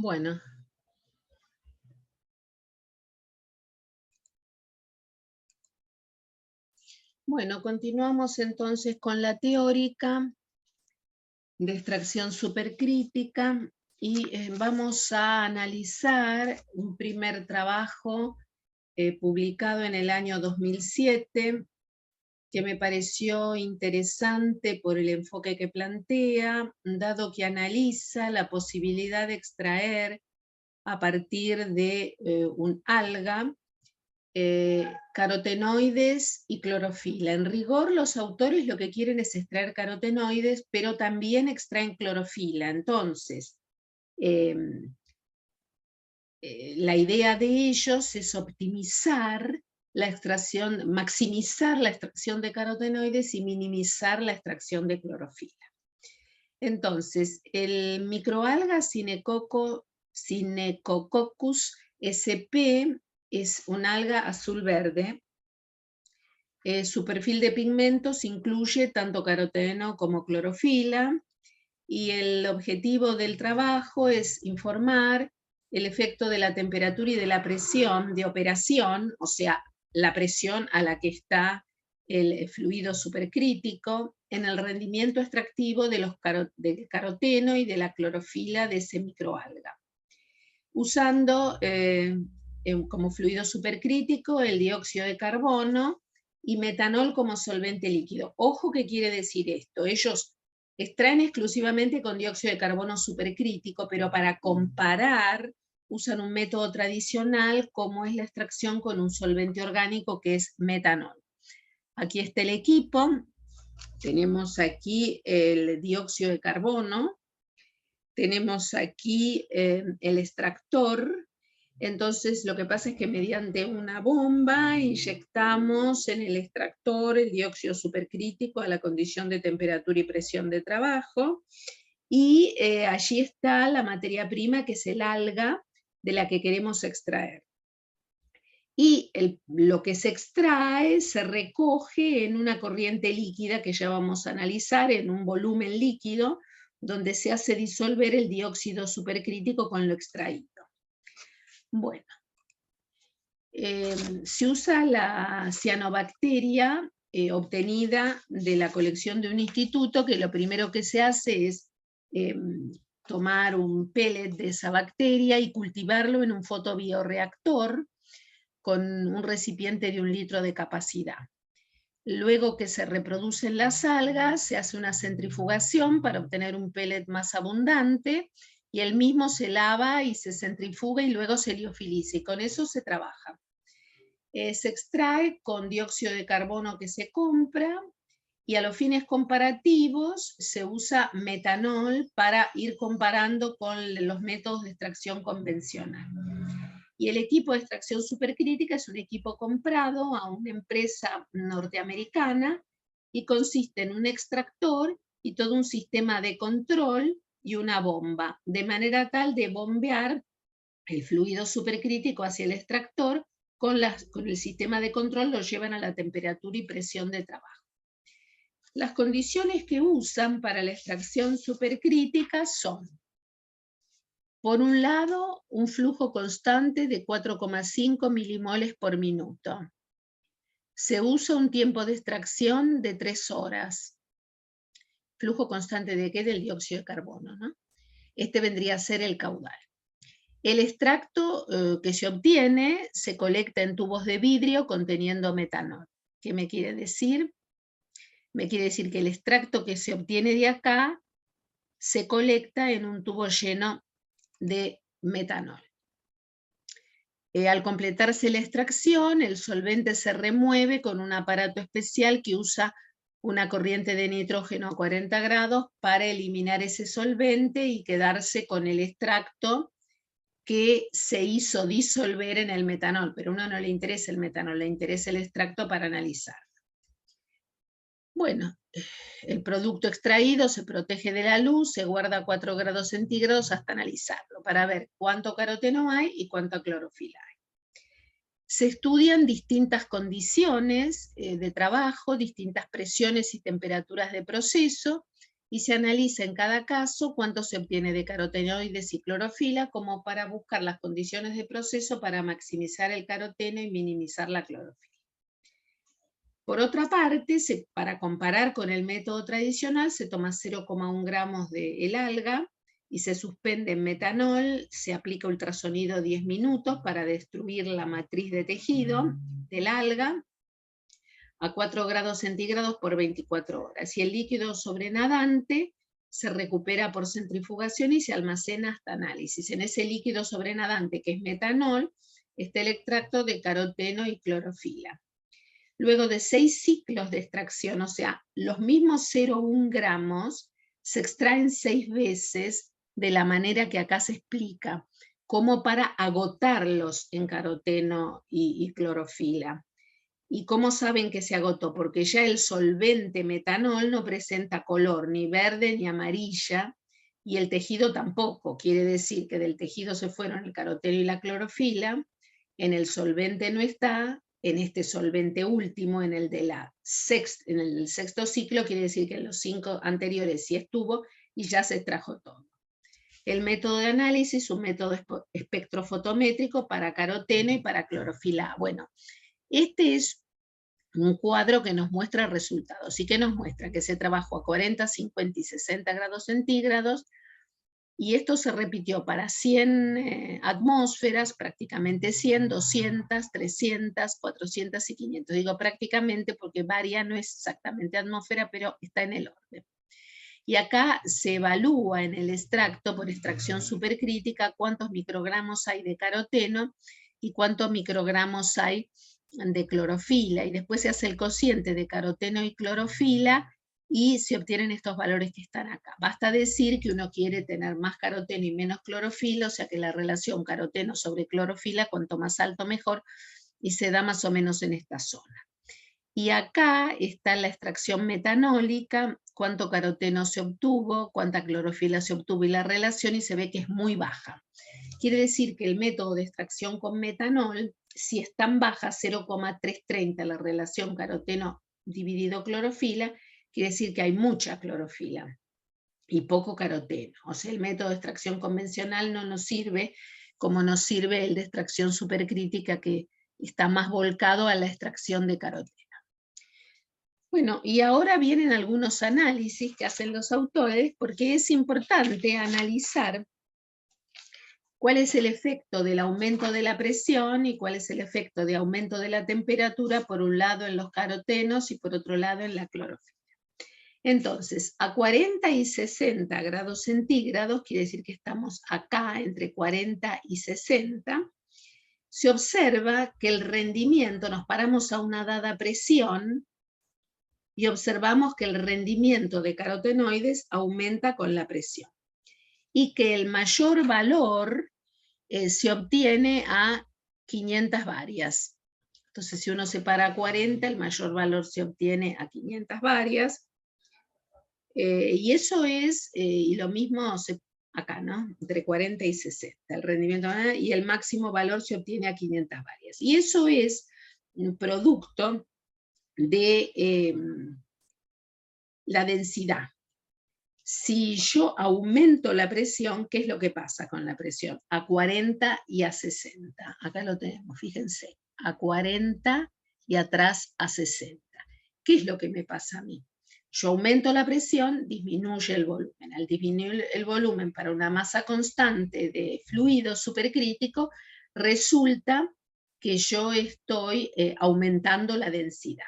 Bueno. Bueno, continuamos entonces con la teórica de extracción supercrítica y vamos a analizar un primer trabajo publicado en el año 2007 que me pareció interesante por el enfoque que plantea, dado que analiza la posibilidad de extraer a partir de un alga carotenoides y clorofila. En rigor, los autores lo que quieren es extraer carotenoides, pero también extraen clorofila. Entonces, la idea de ellos es optimizar la extracción, maximizar la extracción de carotenoides y minimizar la extracción de clorofila. Entonces, el microalga Synechococcus sp es un alga azul-verde. Su perfil de pigmentos incluye tanto caroteno como clorofila, y el objetivo del trabajo es informar el efecto de la temperatura y de la presión de operación, o sea, la presión a la que está el fluido supercrítico, en el rendimiento extractivo del caroteno y de la clorofila de ese microalga, usando como fluido supercrítico el dióxido de carbono y metanol como solvente líquido. Ojo, ¿qué quiere decir esto? Ellos extraen exclusivamente con dióxido de carbono supercrítico, pero para comparar usan un método tradicional como es la extracción con un solvente orgánico que es metanol. Aquí está el equipo, tenemos aquí el dióxido de carbono, tenemos aquí el extractor. Entonces lo que pasa es que mediante una bomba inyectamos en el extractor el dióxido supercrítico a la condición de temperatura y presión de trabajo, y allí está la materia prima, que es el alga de la que queremos extraer. Y lo que se extrae se recoge en una corriente líquida que ya vamos a analizar, en un volumen líquido, donde se hace disolver el dióxido supercrítico con lo extraído. Bueno, se usa la cianobacteria obtenida de la colección de un instituto, que lo primero que se hace es tomar un pellet de esa bacteria y cultivarlo en un fotobioreactor con un recipiente de 1 litro de capacidad. Luego que se reproducen las algas, se hace una centrifugación para obtener un pellet más abundante, y el mismo se lava y se centrifuga y luego se liofiliza, y con eso se trabaja. Se extrae con dióxido de carbono que se compra, y a los fines comparativos se usa metanol para ir comparando con los métodos de extracción convencional. Y el equipo de extracción supercrítica es un equipo comprado a una empresa norteamericana y consiste en un extractor y todo un sistema de control y una bomba, de manera tal de bombear el fluido supercrítico hacia el extractor. Con el sistema de control lo llevan a la temperatura y presión de trabajo. Las condiciones que usan para la extracción supercrítica son: por un lado, un flujo constante de 4,5 milimoles por minuto. Se usa un tiempo de extracción de 3 horas. ¿Flujo constante de qué? Del dióxido de carbono, ¿no? Este vendría a ser el caudal. El extracto que se obtiene se colecta en tubos de vidrio conteniendo metanol. ¿Qué me quiere decir? Me quiere decir que el extracto que se obtiene de acá se colecta en un tubo lleno de metanol. Al completarse la extracción, el solvente se remueve con un aparato especial que usa una corriente de nitrógeno a 40 grados para eliminar ese solvente y quedarse con el extracto que se hizo disolver en el metanol. Pero a uno no le interesa el metanol, le interesa el extracto para analizar. Bueno, el producto extraído se protege de la luz, se guarda a 4 grados centígrados hasta analizarlo, para ver cuánto caroteno hay y cuánta clorofila hay. Se estudian distintas condiciones de trabajo, distintas presiones y temperaturas de proceso, y se analiza en cada caso cuánto se obtiene de carotenoides y clorofila como para buscar las condiciones de proceso para maximizar el caroteno y minimizar la clorofila. Por otra parte, para comparar con el método tradicional, se toma 0,1 gramos del alga y se suspende en metanol, se aplica ultrasonido 10 minutos para destruir la matriz de tejido del alga a 4 grados centígrados por 24 horas. Y el líquido sobrenadante se recupera por centrifugación y se almacena hasta análisis. En ese líquido sobrenadante, que es metanol, está el extracto de caroteno y clorofila. Luego de 6 ciclos de extracción, o sea, los mismos 0,1 gramos, se extraen 6 veces de la manera que acá se explica, como para agotarlos en caroteno y clorofila. ¿Y cómo saben que se agotó? Porque ya el solvente metanol no presenta color, ni verde ni amarilla, y el tejido tampoco. Quiere decir que del tejido se fueron el caroteno y la clorofila, en el solvente no está, en este solvente último, en el sexto ciclo, quiere decir que en los 5 anteriores sí estuvo y ya se extrajo todo. El método de análisis, un método espectrofotométrico para caroteno y para clorofila. Bueno, este es un cuadro que nos muestra resultados. ¿Y qué nos muestra? Que se trabajó a 40, 50 y 60 grados centígrados, y esto se repitió para 100 atmósferas, prácticamente 100, 200, 300, 400 y 500. Digo prácticamente porque varía, no es exactamente atmósfera, pero está en el orden. Y acá se evalúa en el extracto, por extracción supercrítica, cuántos microgramos hay de caroteno y cuántos microgramos hay de clorofila. Y después se hace el cociente de caroteno y clorofila, y se obtienen estos valores que están acá. Basta decir que uno quiere tener más caroteno y menos clorofila, o sea que la relación caroteno sobre clorofila, cuanto más alto mejor, y se da más o menos en esta zona. Y acá está la extracción metanólica, cuánto caroteno se obtuvo, cuánta clorofila se obtuvo y la relación, y se ve que es muy baja. Quiere decir que el método de extracción con metanol, si es tan baja, 0,330 la relación caroteno dividido clorofila, quiere decir que hay mucha clorofila y poco caroteno. O sea, el método de extracción convencional no nos sirve como nos sirve el de extracción supercrítica, que está más volcado a la extracción de caroteno. Bueno, y ahora vienen algunos análisis que hacen los autores, porque es importante analizar cuál es el efecto del aumento de la presión y cuál es el efecto de aumento de la temperatura, por un lado en los carotenos y por otro lado en la clorofila. Entonces, a 40 y 60 grados centígrados, quiere decir que estamos acá entre 40 y 60, se observa que el rendimiento, nos paramos a una dada presión y observamos que el rendimiento de carotenoides aumenta con la presión, y que el mayor valor se obtiene a 500 varias. Entonces, si uno se para a 40, el mayor valor se obtiene a 500 varias. Y eso es, y lo mismo acá, ¿no? Entre 40 y 60, el rendimiento, y el máximo valor se obtiene a 500 varias. Y eso es un producto de la densidad. Si yo aumento la presión, ¿qué es lo que pasa con la presión? A 40 y a 60. Acá lo tenemos, fíjense. A 40 y atrás a 60. ¿Qué es lo que me pasa a mí? Yo aumento la presión, disminuye el volumen. Al disminuir el volumen para una masa constante de fluido supercrítico, resulta que yo estoy aumentando la densidad.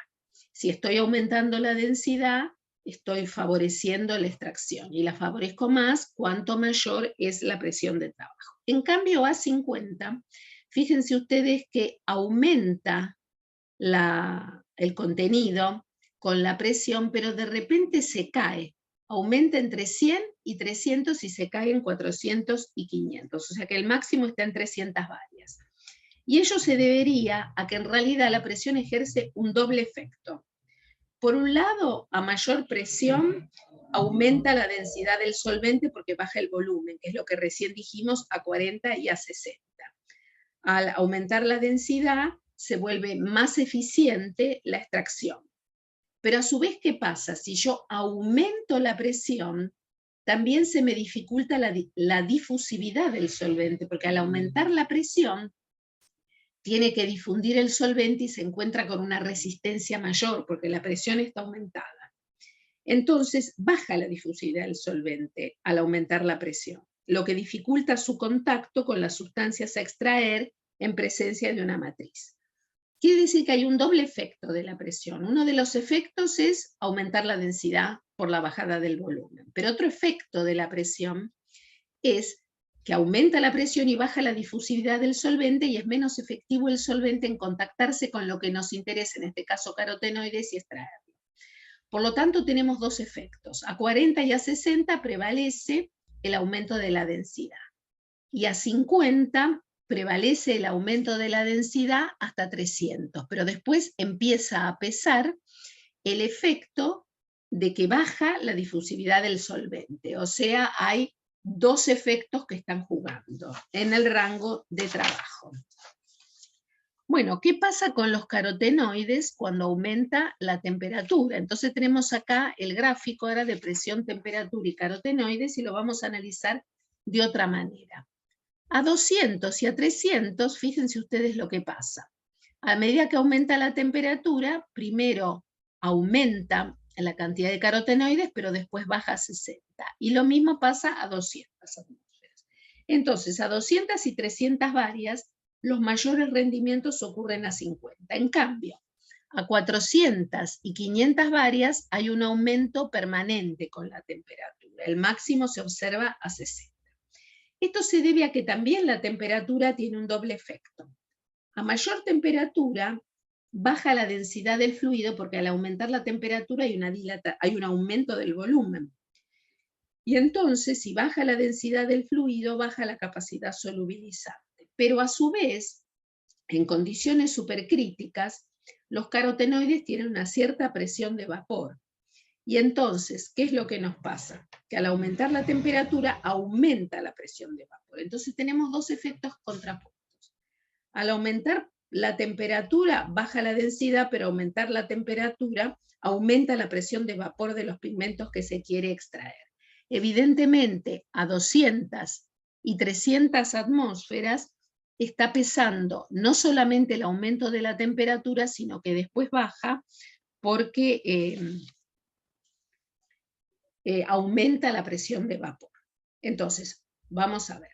Si estoy aumentando la densidad, estoy favoreciendo la extracción, y la favorezco más cuanto mayor es la presión de trabajo. En cambio, a 50, fíjense ustedes que aumenta el contenido con la presión, pero de repente se cae, aumenta entre 100 y 300 y se cae en 400 y 500, o sea que el máximo está en 300 varias. Y ello se debería a que en realidad la presión ejerce un doble efecto. Por un lado, a mayor presión aumenta la densidad del solvente porque baja el volumen, que es lo que recién dijimos, a 40 y a 60. Al aumentar la densidad, se vuelve más eficiente la extracción. Pero a su vez, ¿qué pasa? Si yo aumento la presión, también se me dificulta la difusividad del solvente, porque al aumentar la presión, tiene que difundir el solvente y se encuentra con una resistencia mayor, porque la presión está aumentada. Entonces, baja la difusividad del solvente al aumentar la presión, lo que dificulta su contacto con las sustancias a extraer en presencia de una matriz. Quiere decir que hay un doble efecto de la presión. Uno de los efectos es aumentar la densidad por la bajada del volumen. Pero otro efecto de la presión es que aumenta la presión y baja la difusividad del solvente y es menos efectivo el solvente en contactarse con lo que nos interesa, en este caso carotenoides, y extraerlo. Por lo tanto, tenemos dos efectos. A 40 y a 60 prevalece el aumento de la densidad. Y a 50 prevalece el aumento de la densidad hasta 300, pero después empieza a pesar el efecto de que baja la difusividad del solvente. O sea, hay dos efectos que están jugando en el rango de trabajo. Bueno, ¿qué pasa con los carotenoides cuando aumenta la temperatura? Entonces tenemos acá el gráfico ahora de presión, temperatura y carotenoides y lo vamos a analizar de otra manera. A 200 y a 300, fíjense ustedes lo que pasa. A medida que aumenta la temperatura, primero aumenta la cantidad de carotenoides, pero después baja a 60. Y lo mismo pasa a 200 atmósferas. Entonces, a 200 y 300 varias, los mayores rendimientos ocurren a 50. En cambio, a 400 y 500 varias hay un aumento permanente con la temperatura. El máximo se observa a 60. Esto se debe a que también la temperatura tiene un doble efecto. A mayor temperatura, baja la densidad del fluido porque al aumentar la temperatura hay un aumento del volumen. Y entonces, si baja la densidad del fluido, baja la capacidad solubilizante. Pero a su vez, en condiciones supercríticas, los carotenoides tienen una cierta presión de vapor. Y entonces, ¿qué es lo que nos pasa? Que al aumentar la temperatura, aumenta la presión de vapor. Entonces tenemos dos efectos contrapuestos. Al aumentar la temperatura, baja la densidad, pero aumentar la temperatura, aumenta la presión de vapor de los pigmentos que se quiere extraer. Evidentemente, a 200 y 300 atmósferas, está pesando no solamente el aumento de la temperatura, sino que después baja porque aumenta la presión de vapor. Entonces, vamos a ver.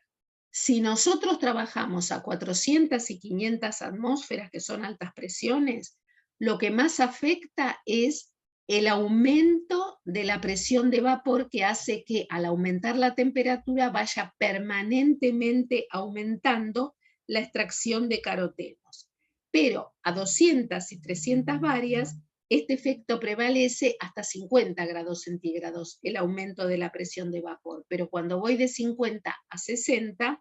Si nosotros trabajamos a 400 y 500 atmósferas, que son altas presiones, lo que más afecta es el aumento de la presión de vapor que hace que al aumentar la temperatura vaya permanentemente aumentando la extracción de carotenos. Pero a 200 y 300 varias, este efecto prevalece hasta 50 grados centígrados, el aumento de la presión de vapor. Pero cuando voy de 50 a 60,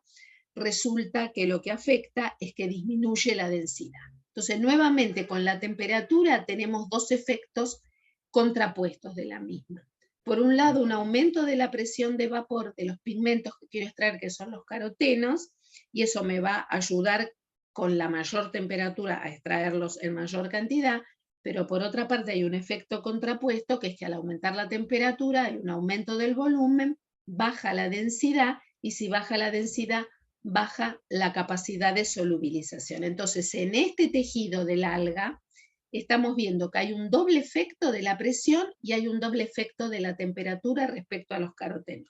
resulta que lo que afecta es que disminuye la densidad. Entonces, nuevamente, con la temperatura tenemos dos efectos contrapuestos de la misma. Por un lado, un aumento de la presión de vapor de los pigmentos que quiero extraer, que son los carotenos, y eso me va a ayudar con la mayor temperatura a extraerlos en mayor cantidad, pero por otra parte hay un efecto contrapuesto, que es que al aumentar la temperatura hay un aumento del volumen, baja la densidad, y si baja la densidad, baja la capacidad de solubilización. Entonces, en este tejido del alga, estamos viendo que hay un doble efecto de la presión y hay un doble efecto de la temperatura respecto a los carotenos.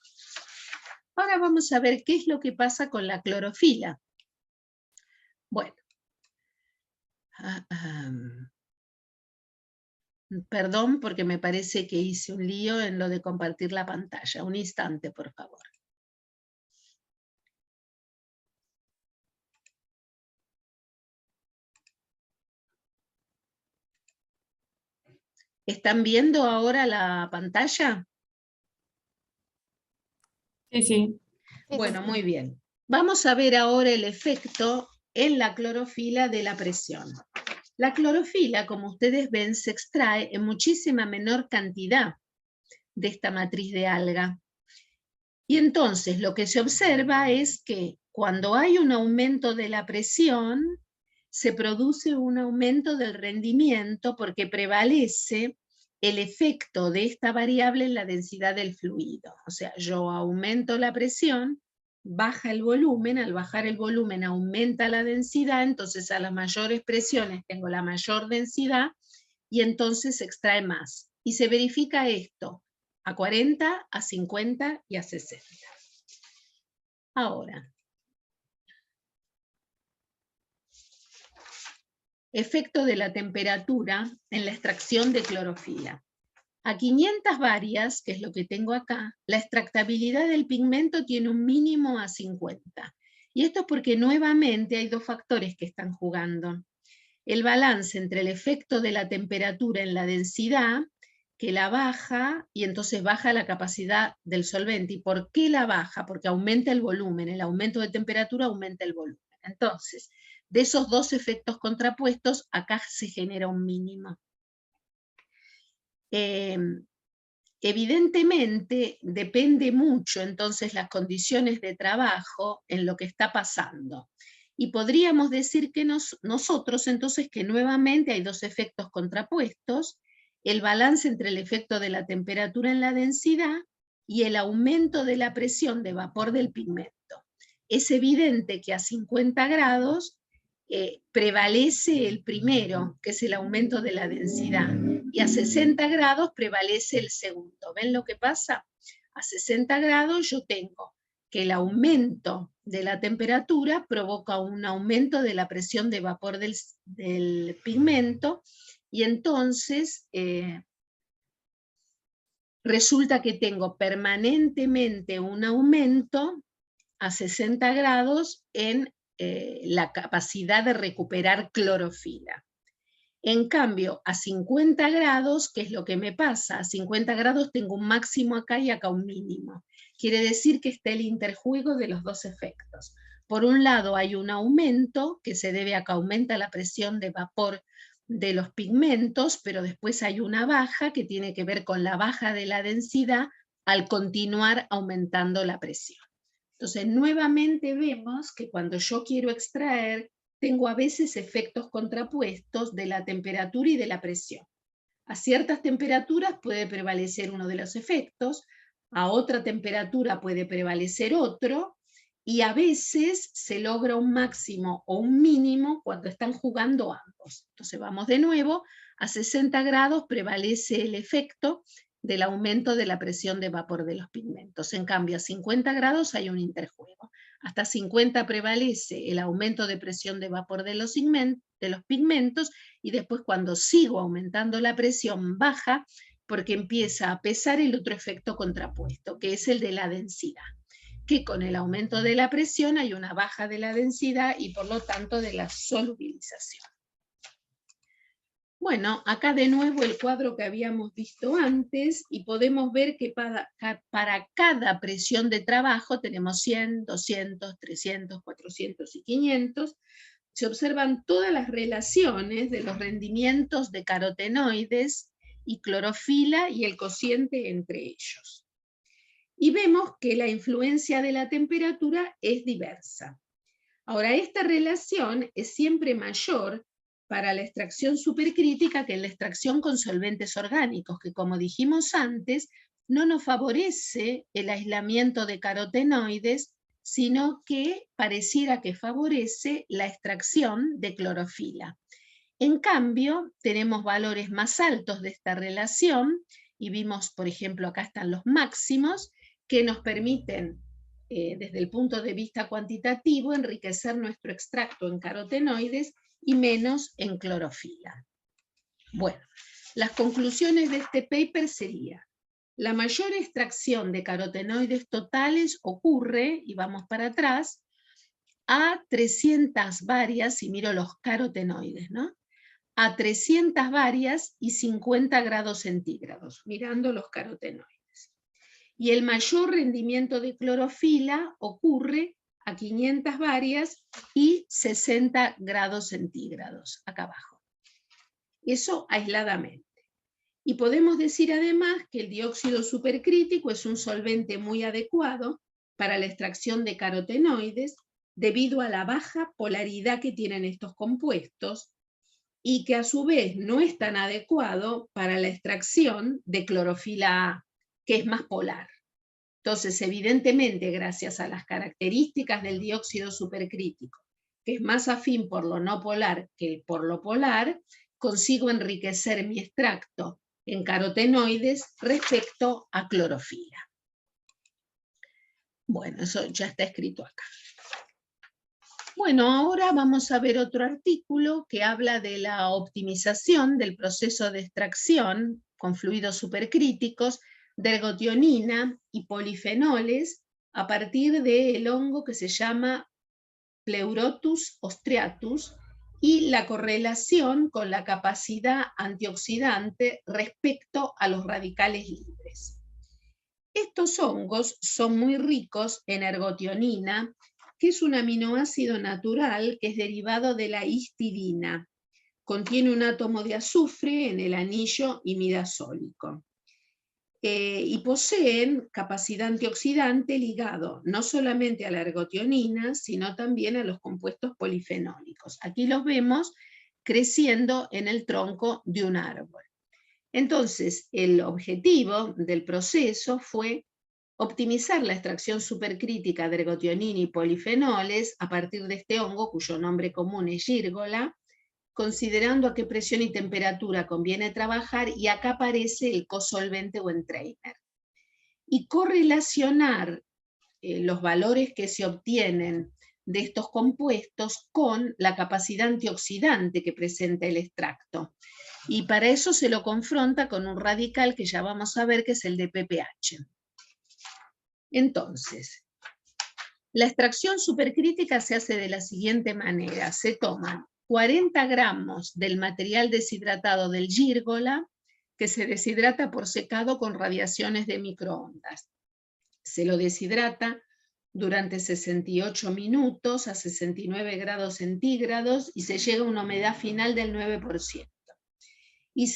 Ahora vamos a ver qué es lo que pasa con la clorofila. Bueno. Perdón, porque me parece que hice un lío en lo de compartir la pantalla. Un instante, por favor. ¿Están viendo ahora la pantalla? Sí, sí. Bueno, muy bien. Vamos a ver ahora el efecto en la clorofila de la presión. La clorofila, como ustedes ven, se extrae en muchísima menor cantidad de esta matriz de alga. Y entonces lo que se observa es que cuando hay un aumento de la presión, se produce un aumento del rendimiento porque prevalece el efecto de esta variable en la densidad del fluido. O sea, yo aumento la presión, baja el volumen, al bajar el volumen aumenta la densidad, entonces a las mayores presiones tengo la mayor densidad y entonces se extrae más. Y se verifica esto a 40, a 50 y a 60. Ahora, efecto de la temperatura en la extracción de clorofila. A 500 varias, que es lo que tengo acá, la extractabilidad del pigmento tiene un mínimo a 50. Y esto es porque nuevamente hay dos factores que están jugando. El balance entre el efecto de la temperatura en la densidad, que la baja, y entonces baja la capacidad del solvente. ¿Y por qué la baja? Porque aumenta el volumen. El aumento de temperatura aumenta el volumen. Entonces, de esos dos efectos contrapuestos, acá se genera un mínimo. Evidentemente depende mucho entonces las condiciones de trabajo en lo que está pasando. Y podríamos decir que nosotros entonces que nuevamente hay dos efectos contrapuestos, el balance entre el efecto de la temperatura en la densidad y el aumento de la presión de vapor del pigmento. Es evidente que a 50 grados prevalece el primero, que es el aumento de la densidad, y a 60 grados prevalece el segundo. ¿Ven lo que pasa? A 60 grados yo tengo que el aumento de la temperatura provoca un aumento de la presión de vapor del pigmento, y entonces resulta que tengo permanentemente un aumento a 60 grados en la capacidad de recuperar clorofila. En cambio, a 50 grados, ¿qué es lo que me pasa? A 50 grados tengo un máximo acá y acá un mínimo. Quiere decir que está el interjuego de los dos efectos. Por un lado hay un aumento que se debe a que aumenta la presión de vapor de los pigmentos, pero después hay una baja que tiene que ver con la baja de la densidad al continuar aumentando la presión. Entonces, nuevamente vemos que cuando yo quiero extraer, tengo a veces efectos contrapuestos de la temperatura y de la presión. A ciertas temperaturas puede prevalecer uno de los efectos, a otra temperatura puede prevalecer otro, y a veces se logra un máximo o un mínimo cuando están jugando ambos. Entonces vamos de nuevo, a 60 grados prevalece el efecto del aumento de la presión de vapor de los pigmentos. En cambio, a 50 grados hay un interjuego. Hasta 50 prevalece el aumento de presión de vapor de los pigmentos, y después cuando sigo aumentando la presión baja porque empieza a pesar el otro efecto contrapuesto, que es el de la densidad, que con el aumento de la presión hay una baja de la densidad y por lo tanto de la solubilización. Bueno, acá de nuevo el cuadro que habíamos visto antes, y podemos ver que para cada presión de trabajo tenemos 100, 200, 300, 400 y 500. Se observan todas las relaciones de los rendimientos de carotenoides y clorofila y el cociente entre ellos. Y vemos que la influencia de la temperatura es diversa. Ahora, esta relación es siempre mayor para la extracción supercrítica que en la extracción con solventes orgánicos, que como dijimos antes, no nos favorece el aislamiento de carotenoides, sino que pareciera que favorece la extracción de clorofila. En cambio, tenemos valores más altos de esta relación, y vimos, por ejemplo, acá están los máximos, que nos permiten, desde el punto de vista cuantitativo, enriquecer nuestro extracto en carotenoides y menos en clorofila. Bueno, las conclusiones de este paper serían: la mayor extracción de carotenoides totales ocurre, y vamos para atrás, a 300 varias, si miro los carotenoides, ¿no? A 300 varias y 50 grados centígrados, mirando los carotenoides. Y el mayor rendimiento de clorofila ocurre a 500 varias y 60 grados centígrados, acá abajo. Eso aisladamente. Y podemos decir además que el dióxido supercrítico es un solvente muy adecuado para la extracción de carotenoides debido a la baja polaridad que tienen estos compuestos, y que a su vez no es tan adecuado para la extracción de clorofila A, que es más polar. Entonces, evidentemente, gracias a las características del dióxido supercrítico, que es más afín por lo no polar que por lo polar, consigo enriquecer mi extracto en carotenoides respecto a clorofila. Bueno, eso ya está escrito acá. Bueno, ahora vamos a ver otro artículo que habla de la optimización del proceso de extracción con fluidos supercríticos de ergotionina y polifenoles a partir del hongo que se llama Pleurotus ostreatus y la correlación con la capacidad antioxidante respecto a los radicales libres. Estos hongos son muy ricos en ergotionina, que es un aminoácido natural que es derivado de la histidina. Contiene un átomo de azufre en el anillo imidazólico. Y poseen capacidad antioxidante ligado no solamente a la ergotionina, sino también a los compuestos polifenólicos. Aquí los vemos creciendo en el tronco de un árbol. Entonces, el objetivo del proceso fue optimizar la extracción supercrítica de ergotionina y polifenoles a partir de este hongo, cuyo nombre común es gírgola, considerando a qué presión y temperatura conviene trabajar, y acá aparece el cosolvente o entrainer. Y correlacionar los valores que se obtienen de estos compuestos con la capacidad antioxidante que presenta el extracto. Y para eso se lo confronta con un radical que ya vamos a ver, que es el de PPH. Entonces, la extracción supercrítica se hace de la siguiente manera. Se toman 40 gramos del material deshidratado del gírgola, que se deshidrata por secado con radiaciones de microondas. Se lo deshidrata durante 68 minutos a 69 grados centígrados y se llega a una humedad final del 9%. Y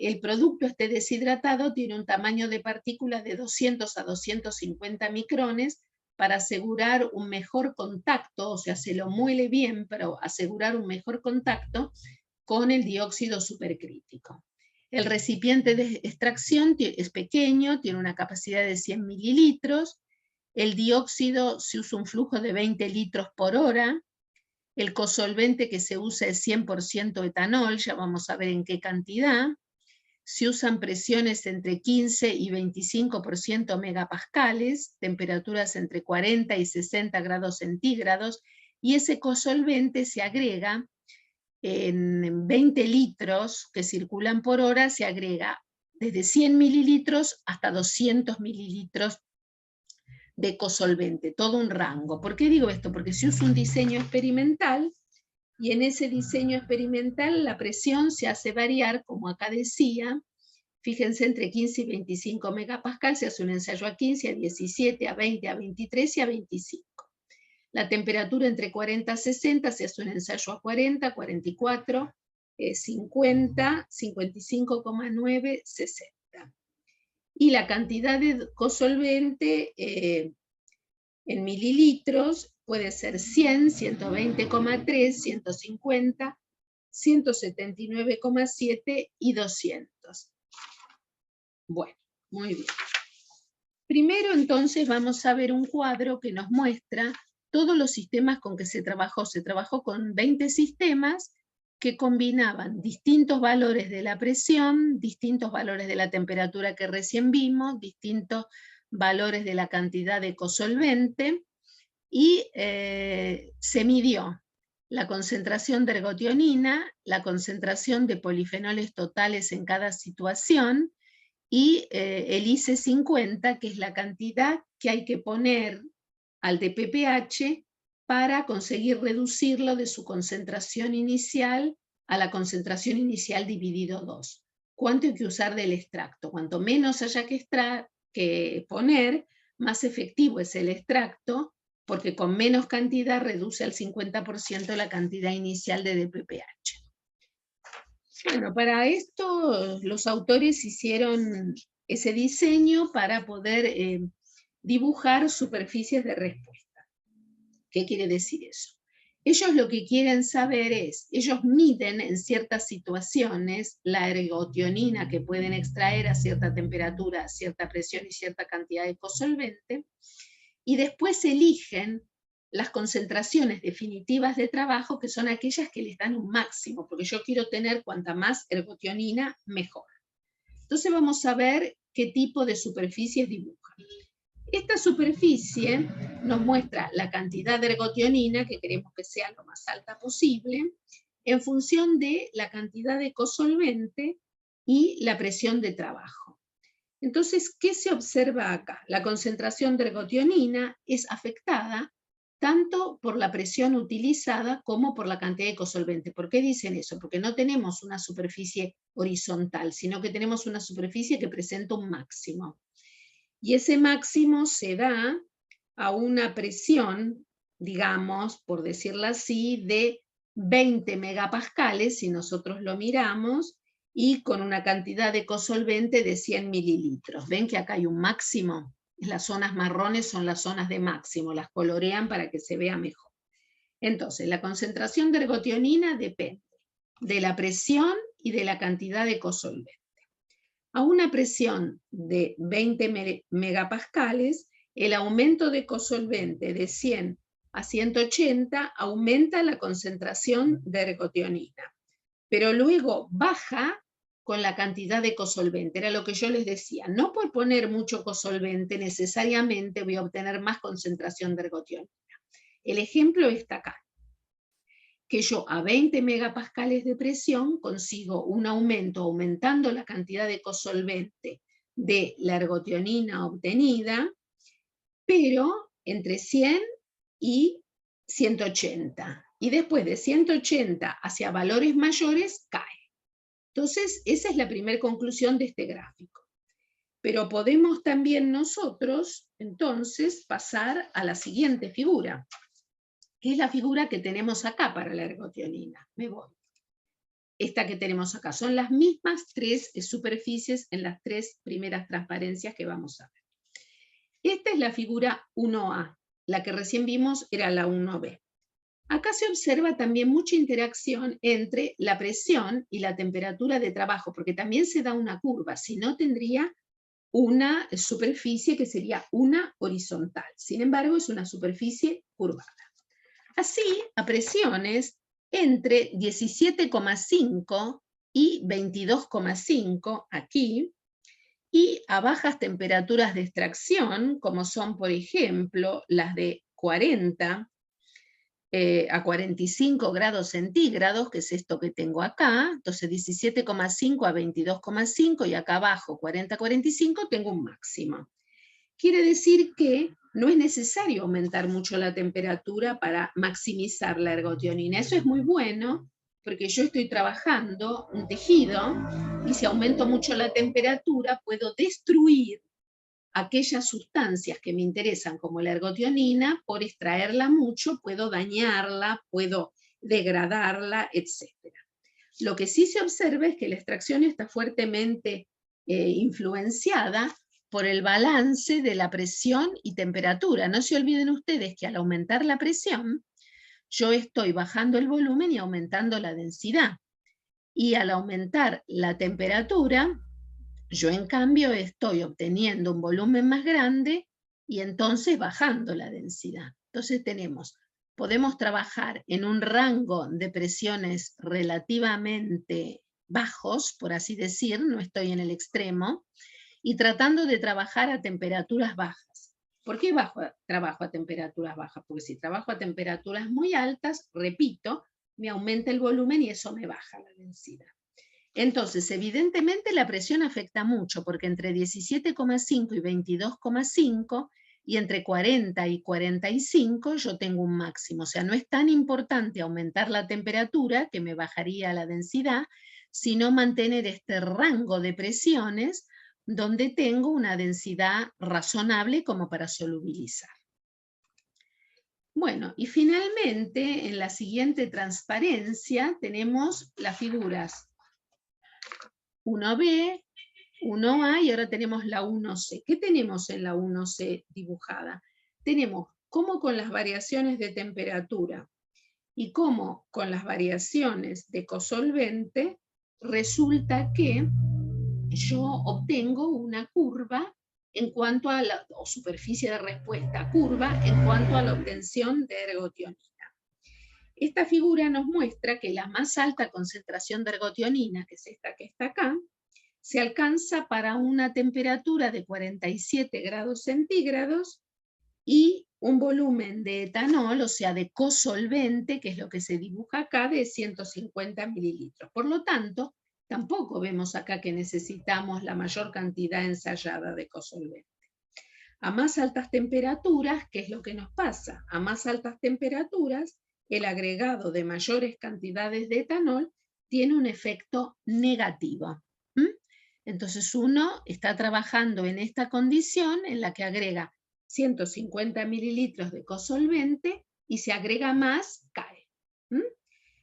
el producto este deshidratado tiene un tamaño de partículas de 200 a 250 micrones para asegurar un mejor contacto, o sea, se lo muele bien, pero asegurar un mejor contacto con el dióxido supercrítico. El recipiente de extracción es pequeño, tiene una capacidad de 100 mililitros, el dióxido se usa un flujo de 20 litros por hora, el cosolvente que se usa es 100% etanol, ya vamos a ver en qué cantidad. Se usan presiones entre 15 y 25% megapascales, temperaturas entre 40 y 60 grados centígrados, y ese cosolvente se agrega en 20 litros que circulan por hora, se agrega desde 100 mililitros hasta 200 mililitros de cosolvente, todo un rango. ¿Por qué digo esto? Porque se usa un diseño experimental y en ese diseño experimental la presión se hace variar, como acá decía, fíjense, entre 15 y 25 megapascal, se hace un ensayo a 15, a 17, a 20, a 23 y a 25. La temperatura entre 40 a 60, se hace un ensayo a 40, 44, 50, 55,9, 60. Y la cantidad de cosolvente en mililitros puede ser 100, 120,3, 150, 179,7 y 200. Bueno, muy bien. Primero entonces vamos a ver un cuadro que nos muestra todos los sistemas con que se trabajó. Se trabajó con 20 sistemas que combinaban distintos valores de la presión, distintos valores de la temperatura que recién vimos, distintos valores de la cantidad de cosolvente, y se midió la concentración de ergotionina, la concentración de polifenoles totales en cada situación, y el IC50, que es la cantidad que hay que poner al de PPH para conseguir reducirlo de su concentración inicial a la concentración inicial dividido 2. ¿Cuánto hay que usar del extracto? Cuanto menos haya que poner, más efectivo es el extracto, porque con menos cantidad reduce al 50% la cantidad inicial de DPPH. Bueno, para esto los autores hicieron ese diseño para poder dibujar superficies de respuesta. ¿Qué quiere decir eso? Ellos lo que quieren saber es, ellos miden en ciertas situaciones la ergotionina que pueden extraer a cierta temperatura, a cierta presión y cierta cantidad de cosolvente, y después eligen las concentraciones definitivas de trabajo, que son aquellas que les dan un máximo, porque yo quiero tener cuanta más ergotionina, mejor. Entonces vamos a ver qué tipo de superficies dibujan. Esta superficie nos muestra la cantidad de ergotionina, que queremos que sea lo más alta posible, en función de la cantidad de cosolvente y la presión de trabajo. Entonces, ¿qué se observa acá? La concentración de ergotionina es afectada tanto por la presión utilizada como por la cantidad de cosolvente. ¿Por qué dicen eso? Porque no tenemos una superficie horizontal, sino que tenemos una superficie que presenta un máximo. Y ese máximo se da a una presión, digamos, por decirlo así, de 20 megapascales, si nosotros lo miramos, y con una cantidad de cosolvente de 100 mililitros. ¿Ven que acá hay un máximo? Las zonas marrones son las zonas de máximo, las colorean para que se vea mejor. Entonces, la concentración de ergotionina depende de la presión y de la cantidad de cosolvente. A una presión de 20 megapascales, el aumento de cosolvente de 100 a 180 aumenta la concentración de ergotionina, pero luego baja con la cantidad de cosolvente. Era lo que yo les decía, no por poner mucho cosolvente necesariamente voy a obtener más concentración de ergotionina. El ejemplo está acá, que yo a 20 megapascales de presión consigo un aumento, aumentando la cantidad de cosolvente de la ergotionina obtenida, pero entre 100 y 180. Y después de 180 hacia valores mayores, cae. Entonces, esa es la primera conclusión de este gráfico. Pero podemos también nosotros, entonces, pasar a la siguiente figura, que es la figura que tenemos acá para la ergotionina. Me voy. Esta que tenemos acá. Son las mismas tres superficies en las tres primeras transparencias que vamos a ver. Esta es la figura 1A. La que recién vimos era la 1B. Acá se observa también mucha interacción entre la presión y la temperatura de trabajo, porque también se da una curva, si no tendría una superficie que sería una horizontal. Sin embargo, es una superficie curvada. Así, a presiones entre 17,5 y 22,5 aquí, y a bajas temperaturas de extracción, como son, por ejemplo, las de 40 a 45 grados centígrados, que es esto que tengo acá, entonces 17,5 a 22,5, y acá abajo 40 a 45 tengo un máximo. Quiere decir que no es necesario aumentar mucho la temperatura para maximizar la ergotionina. Eso es muy bueno, porque yo estoy trabajando un tejido, y si aumento mucho la temperatura, puedo destruir aquellas sustancias que me interesan, como la ergotionina. Por extraerla mucho, puedo dañarla, puedo degradarla, etc. Lo que sí se observa es que la extracción está fuertemente influenciada por el balance de la presión y temperatura. No se olviden ustedes que al aumentar la presión, yo estoy bajando el volumen y aumentando la densidad. Y al aumentar la temperatura, yo en cambio estoy obteniendo un volumen más grande y entonces bajando la densidad. Entonces podemos trabajar en un rango de presiones relativamente bajos, por así decir, no estoy en el extremo, y tratando de trabajar a temperaturas bajas. ¿Por qué trabajo a temperaturas bajas? Porque si trabajo a temperaturas muy altas, repito, me aumenta el volumen y eso me baja la densidad. Entonces, evidentemente la presión afecta mucho, porque entre 17,5 y 22,5 y entre 40 y 45 yo tengo un máximo. O sea, no es tan importante aumentar la temperatura, que me bajaría la densidad, sino mantener este rango de presiones donde tengo una densidad razonable como para solubilizar. Bueno, y finalmente, en la siguiente transparencia tenemos las figuras 1B, 1A, y ahora tenemos la 1C. ¿Qué tenemos en la 1C dibujada? Tenemos cómo con las variaciones de temperatura y cómo con las variaciones de cosolvente resulta que yo obtengo una curva en cuanto a la, o superficie de respuesta curva en cuanto a la obtención de ergotionina. Esta figura nos muestra que la más alta concentración de ergotionina, que es esta que está acá, se alcanza para una temperatura de 47 grados centígrados y un volumen de etanol, o sea, de cosolvente, que es lo que se dibuja acá, de 150 mililitros. Por lo tanto, tampoco vemos acá que necesitamos la mayor cantidad ensayada de cosolvente. A más altas temperaturas, ¿qué es lo que nos pasa? A más altas temperaturas, el agregado de mayores cantidades de etanol tiene un efecto negativo. Entonces uno está trabajando en esta condición en la que agrega 150 mililitros de cosolvente y si agrega más, cae.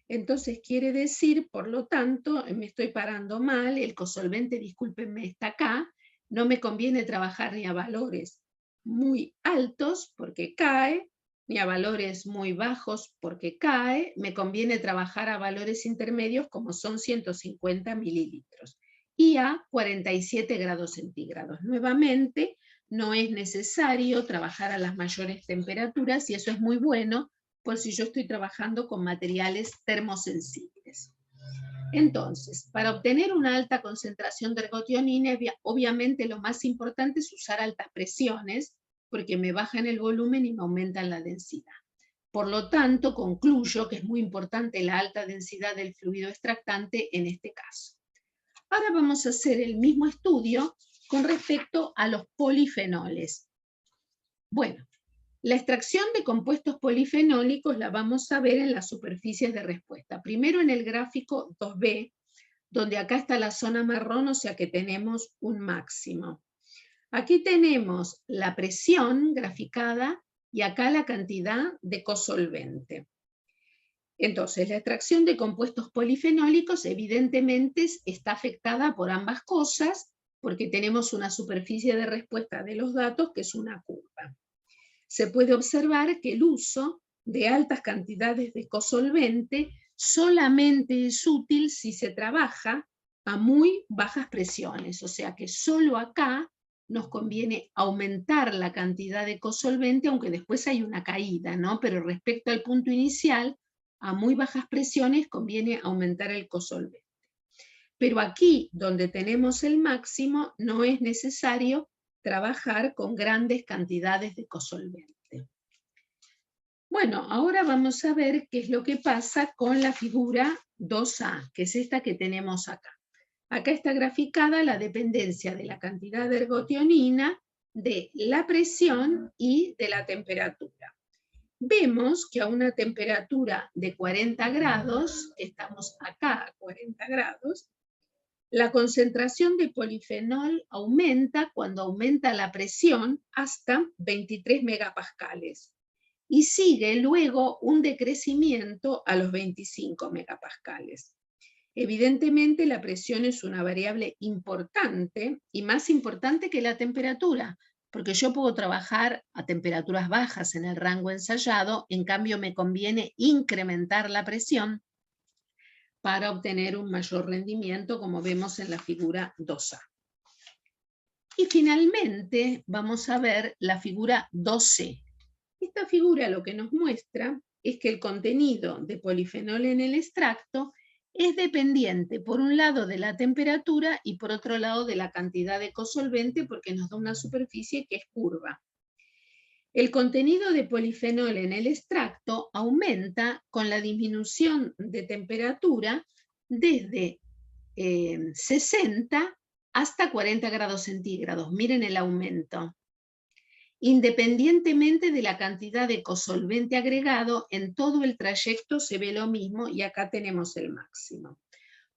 Entonces quiere decir, por lo tanto, me estoy parando mal, el cosolvente, discúlpenme, está acá, no me conviene trabajar ni a valores muy altos porque cae, ni a valores muy bajos porque cae, me conviene trabajar a valores intermedios como son 150 mililitros y a 47 grados centígrados. Nuevamente, no es necesario trabajar a las mayores temperaturas y eso es muy bueno por si yo estoy trabajando con materiales termosensibles. Entonces, para obtener una alta concentración de ergotionina, obviamente lo más importante es usar altas presiones, porque me bajan el volumen y me aumentan la densidad. Por lo tanto, concluyo que es muy importante la alta densidad del fluido extractante en este caso. Ahora vamos a hacer el mismo estudio con respecto a los polifenoles. Bueno, la extracción de compuestos polifenólicos la vamos a ver en las superficies de respuesta. Primero en el gráfico 2B, donde acá está la zona marrón, o sea que tenemos un máximo. Aquí tenemos la presión graficada y acá la cantidad de cosolvente. Entonces, la extracción de compuestos polifenólicos evidentemente está afectada por ambas cosas, porque tenemos una superficie de respuesta de los datos que es una curva. Se puede observar que el uso de altas cantidades de cosolvente solamente es útil si se trabaja a muy bajas presiones, o sea que solo acá nos conviene aumentar la cantidad de cosolvente, aunque después hay una caída, ¿no? Pero respecto al punto inicial, a muy bajas presiones conviene aumentar el cosolvente. Pero aquí, donde tenemos el máximo, no es necesario trabajar con grandes cantidades de cosolvente. Bueno, ahora vamos a ver qué es lo que pasa con la figura 2A, que es esta que tenemos acá. Acá está graficada la dependencia de la cantidad de ergotionina, de la presión y de la temperatura. Vemos que a una temperatura de 40 grados, estamos acá a 40 grados, la concentración de polifenol aumenta cuando aumenta la presión hasta 23 megapascales y sigue luego un decrecimiento a los 25 megapascales. Evidentemente la presión es una variable importante y más importante que la temperatura, porque yo puedo trabajar a temperaturas bajas en el rango ensayado, en cambio me conviene incrementar la presión para obtener un mayor rendimiento, como vemos en la figura 2A. Y finalmente vamos a ver la figura 2C. Esta figura lo que nos muestra es que el contenido de polifenol en el extracto es dependiente, por un lado, de la temperatura y por otro lado de la cantidad de cosolvente, porque nos da una superficie que es curva. El contenido de polifenol en el extracto aumenta con la disminución de temperatura desde 60 hasta 40 grados centígrados. Miren el aumento. Independientemente de la cantidad de cosolvente agregado, en todo el trayecto se ve lo mismo y acá tenemos el máximo.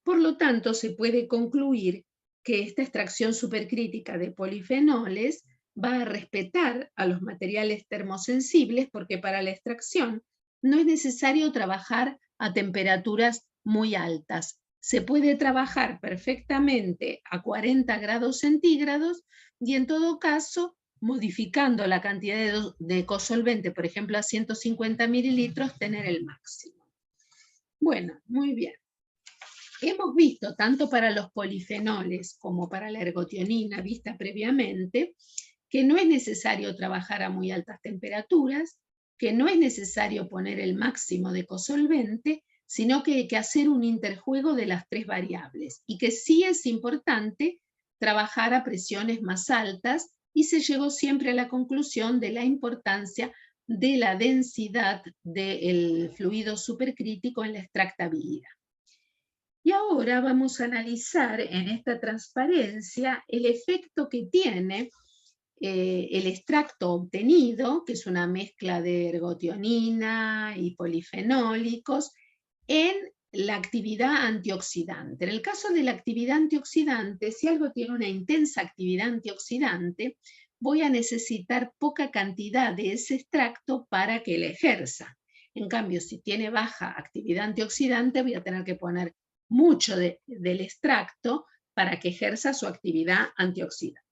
Por lo tanto, se puede concluir que esta extracción supercrítica de polifenoles va a respetar a los materiales termosensibles porque para la extracción no es necesario trabajar a temperaturas muy altas. Se puede trabajar perfectamente a 40 grados centígrados y en todo caso modificando la cantidad de cosolvente, por ejemplo a 150 mililitros, tener el máximo. Bueno, muy bien. Hemos visto, tanto para los polifenoles como para la ergotionina vista previamente, que no es necesario trabajar a muy altas temperaturas, que no es necesario poner el máximo de cosolvente, sino que hay que hacer un interjuego de las tres variables, y que sí es importante trabajar a presiones más altas, y se llegó siempre a la conclusión de la importancia de la densidad del fluido supercrítico en la extractabilidad. Y ahora vamos a analizar en esta transparencia el efecto que tiene el extracto obtenido, que es una mezcla de ergotionina y polifenólicos, en la actividad antioxidante. En el caso de la actividad antioxidante, si algo tiene una intensa actividad antioxidante, voy a necesitar poca cantidad de ese extracto para que le ejerza. En cambio, si tiene baja actividad antioxidante, voy a tener que poner mucho del extracto para que ejerza su actividad antioxidante.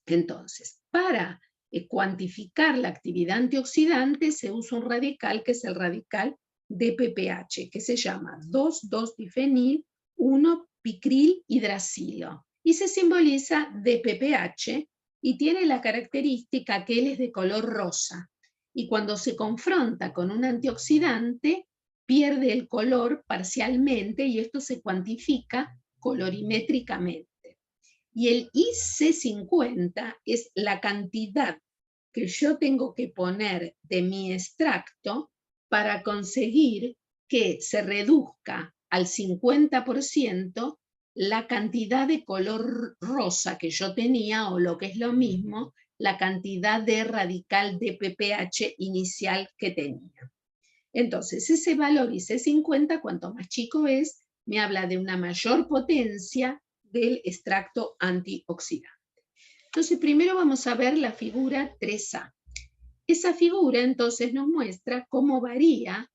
Entonces, para cuantificar la actividad antioxidante se usa un radical que es el radical DPPH, que se llama 2,2-difenil 1-picril hidracilo, y se simboliza DPPH y tiene la característica que él es de color rosa, y cuando se confronta con un antioxidante pierde el color parcialmente, y esto se cuantifica colorimétricamente. Y el IC50 es la cantidad que yo tengo que poner de mi extracto para conseguir que se reduzca al 50% la cantidad de color rosa que yo tenía, o lo que es lo mismo, la cantidad de radical de PPH inicial que tenía. Entonces, ese valor IC50, cuanto más chico es, me habla de una mayor potencia del extracto antioxidante. Entonces, primero vamos a ver la figura 3A. Esa figura entonces nos muestra cómo varía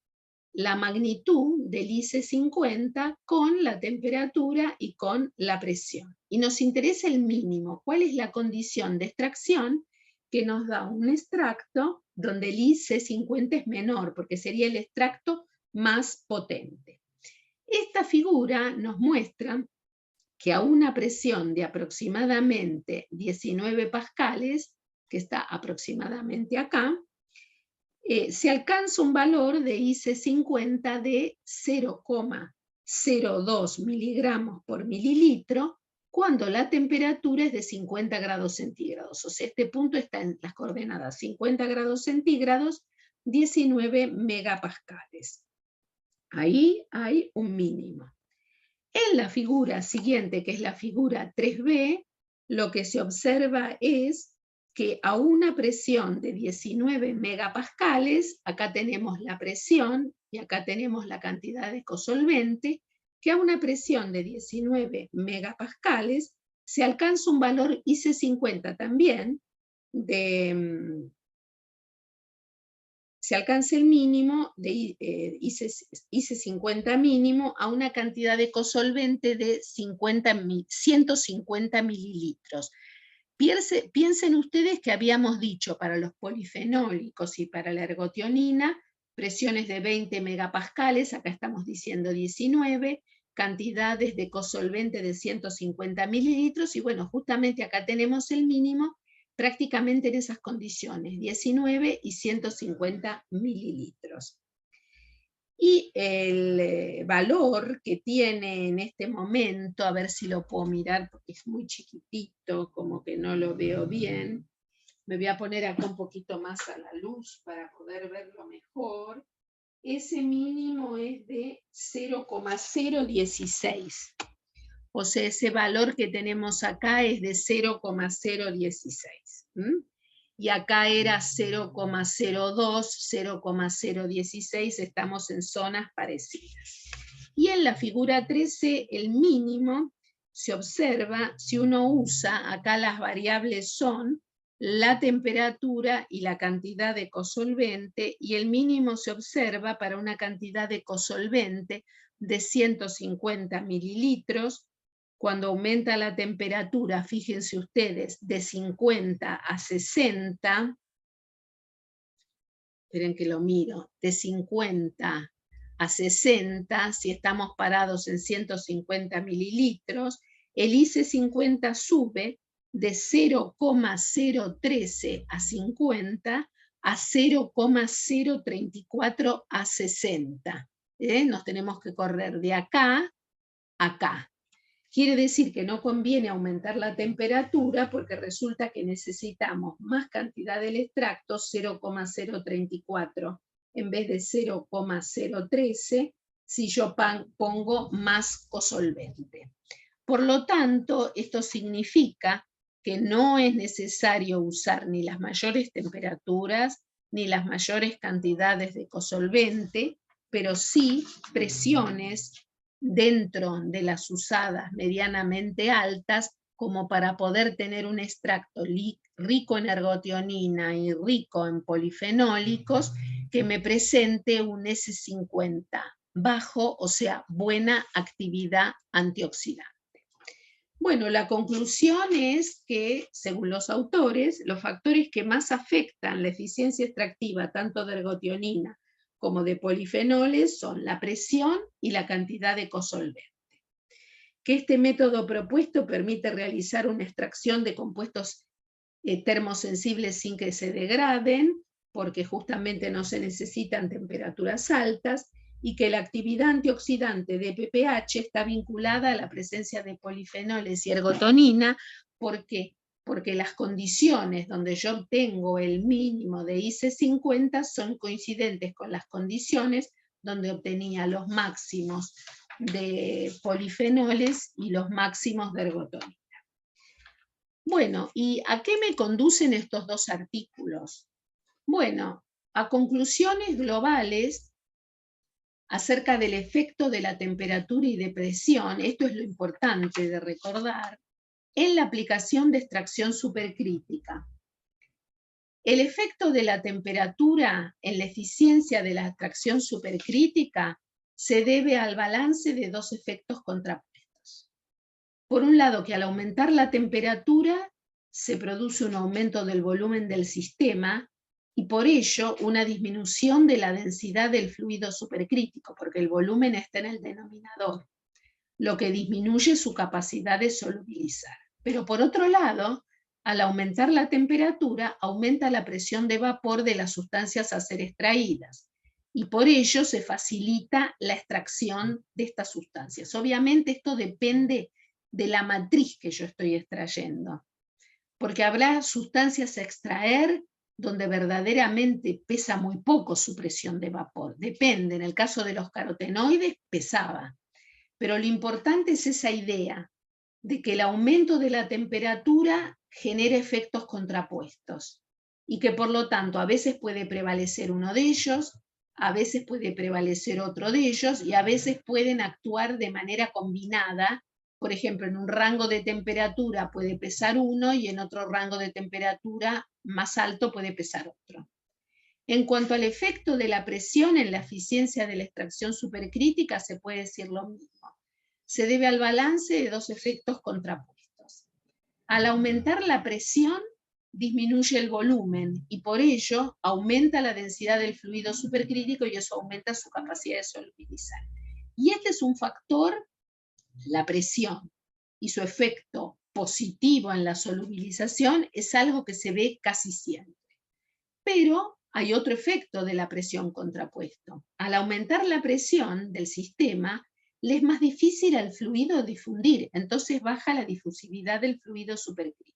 la magnitud del IC50 con la temperatura y con la presión. Y nos interesa el mínimo. ¿Cuál es la condición de extracción que nos da un extracto donde el IC50 es menor, porque sería el extracto más potente? Esta figura nos muestra que a una presión de aproximadamente 19 pascales, que está aproximadamente acá, se alcanza un valor de IC50 de 0,02 miligramos por mililitro cuando la temperatura es de 50 grados centígrados. O sea, este punto está en las coordenadas 50 grados centígrados, 19 megapascales. Ahí hay un mínimo. En la figura siguiente, que es la figura 3B, lo que se observa es que a una presión de 19 megapascales, acá tenemos la presión y acá tenemos la cantidad de cosolvente, que a una presión de 19 megapascales se alcanza un valor IC50 también se alcanza el mínimo de IC50 mínimo a una cantidad de cosolvente de 150 mililitros. Piensen ustedes que habíamos dicho para los polifenólicos y para la ergotionina presiones de 20 megapascales, acá estamos diciendo 19, cantidades de cosolvente de 150 mililitros, y bueno, justamente acá tenemos el mínimo prácticamente en esas condiciones, 19 y 150 mililitros. Y el valor que tiene en este momento, a ver si lo puedo mirar porque es muy chiquitito, como que no lo veo bien. Me voy a poner acá un poquito más a la luz para poder verlo mejor. Ese mínimo es de 0,016. O sea, ese valor que tenemos acá es de 0,016. Y acá era 0,02, 0,016, estamos en zonas parecidas. Y en la figura 13, el mínimo se observa si uno usa, acá las variables son la temperatura y la cantidad de cosolvente, y el mínimo se observa para una cantidad de cosolvente de 150 mililitros. Cuando aumenta la temperatura, fíjense ustedes, de 50 a 60, esperen que lo miro, de 50 a 60, si estamos parados en 150 mililitros, el IC50 sube de 0,013 a 50 a 0,034 a 60. Nos tenemos que correr de acá a acá. Quiere decir que no conviene aumentar la temperatura porque resulta que necesitamos más cantidad del extracto, 0,034 en vez de 0,013, si yo pongo más cosolvente. Por lo tanto, esto significa que no es necesario usar ni las mayores temperaturas ni las mayores cantidades de cosolvente, pero sí presiones dentro de las usadas medianamente altas, como para poder tener un extracto rico en ergotionina y rico en polifenólicos, que me presente un S50 bajo, o sea, buena actividad antioxidante. Bueno, la conclusión es que, según los autores, los factores que más afectan la eficiencia extractiva, tanto de ergotionina como de polifenoles, son la presión y la cantidad de cosolvente. Que este método propuesto permite realizar una extracción de compuestos termosensibles sin que se degraden, porque justamente no se necesitan temperaturas altas, y que la actividad antioxidante de PPH está vinculada a la presencia de polifenoles y ergotonina, porque las condiciones donde yo obtengo el mínimo de IC50 son coincidentes con las condiciones donde obtenía los máximos de polifenoles y los máximos de ergotonina. Bueno, ¿y a qué me conducen estos dos artículos? Bueno, a conclusiones globales acerca del efecto de la temperatura y de presión, esto es lo importante de recordar, en la aplicación de extracción supercrítica. El efecto de la temperatura en la eficiencia de la extracción supercrítica se debe al balance de dos efectos contrapuestos. Por un lado, que al aumentar la temperatura se produce un aumento del volumen del sistema y por ello una disminución de la densidad del fluido supercrítico, porque el volumen está en el denominador, lo que disminuye su capacidad de solubilizar. Pero por otro lado, al aumentar la temperatura, aumenta la presión de vapor de las sustancias a ser extraídas, y por ello se facilita la extracción de estas sustancias. Obviamente esto depende de la matriz que yo estoy extrayendo, porque habrá sustancias a extraer donde verdaderamente pesa muy poco su presión de vapor. Depende, en el caso de los carotenoides pesaba, pero lo importante es esa idea de que el aumento de la temperatura genera efectos contrapuestos y que por lo tanto a veces puede prevalecer uno de ellos, a veces puede prevalecer otro de ellos y a veces pueden actuar de manera combinada. Por ejemplo, en un rango de temperatura puede pesar uno y en otro rango de temperatura más alto puede pesar otro. En cuanto al efecto de la presión en la eficiencia de la extracción supercrítica, se puede decir lo mismo. Se debe al balance de dos efectos contrapuestos. Al aumentar la presión, disminuye el volumen y por ello aumenta la densidad del fluido supercrítico y eso aumenta su capacidad de solubilizar. Y este es un factor, la presión, y su efecto positivo en la solubilización es algo que se ve casi siempre. Pero hay otro efecto de la presión contrapuesto. Al aumentar la presión del sistema, le es más difícil al fluido difundir, entonces baja la difusividad del fluido supercrítico.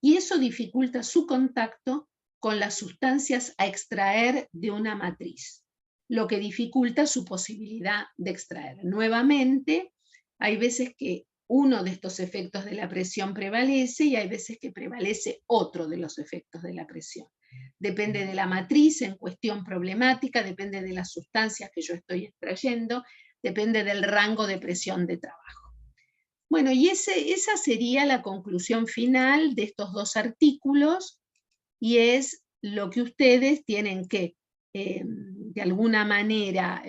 Y eso dificulta su contacto con las sustancias a extraer de una matriz, lo que dificulta su posibilidad de extraer. Nuevamente, hay veces que uno de estos efectos de la presión prevalece y hay veces que prevalece otro de los efectos de la presión. Depende de la matriz en cuestión problemática, depende de las sustancias que yo estoy extrayendo, depende del rango de presión de trabajo. Bueno, y esa sería la conclusión final de estos dos artículos y es lo que ustedes tienen que, de alguna manera,